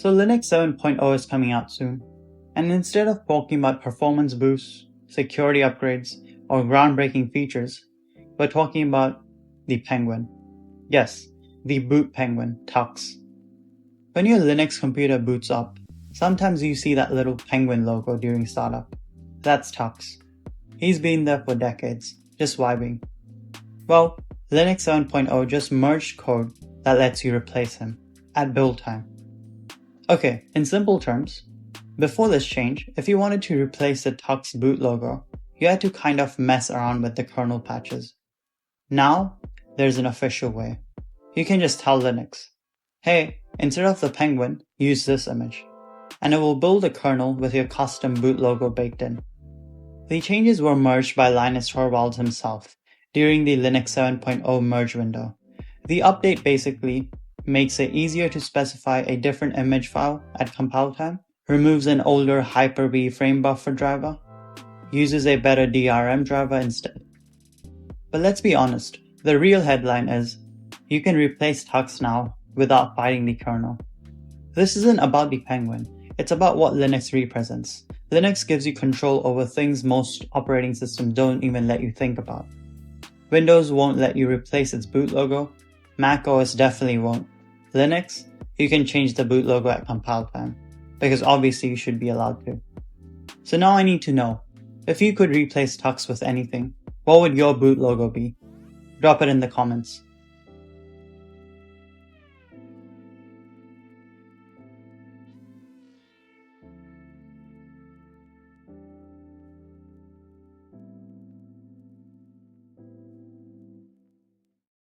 So Linux 7.0 is coming out soon, and instead of talking about performance boosts, security upgrades, or groundbreaking features, we're talking about the Penguin. Yes, the boot penguin, Tux. When your Linux computer boots up, sometimes you see that little penguin logo during startup. That's Tux. He's been there for decades, just vibing. Well, Linux 7.0 just merged code that lets you replace him at build time. Okay, in simple terms, before this change, if you wanted to replace the Tux boot logo, you had to kind of mess around with the kernel patches. Now, there's an official way. You can just tell Linux, hey, instead of the penguin, use this image, and it will build a kernel with your custom boot logo baked in. The changes were merged by Linus Torvalds himself during the Linux 7.0 merge window. The update basically makes it easier to specify a different image file at compile time, removes an older Hyper-V Framebuffer driver, uses a better DRM driver instead. But let's be honest, the real headline is, you can replace Tux now without fighting the kernel. This isn't about the penguin, it's about what Linux represents. Linux gives you control over things most operating systems don't even let you think about. Windows won't let you replace its boot logo, macOS definitely won't. Linux, you can change the boot logo at compile time, because obviously you should be allowed to. So now I need to know, if you could replace Tux with anything, what would your boot logo be? Drop it in the comments.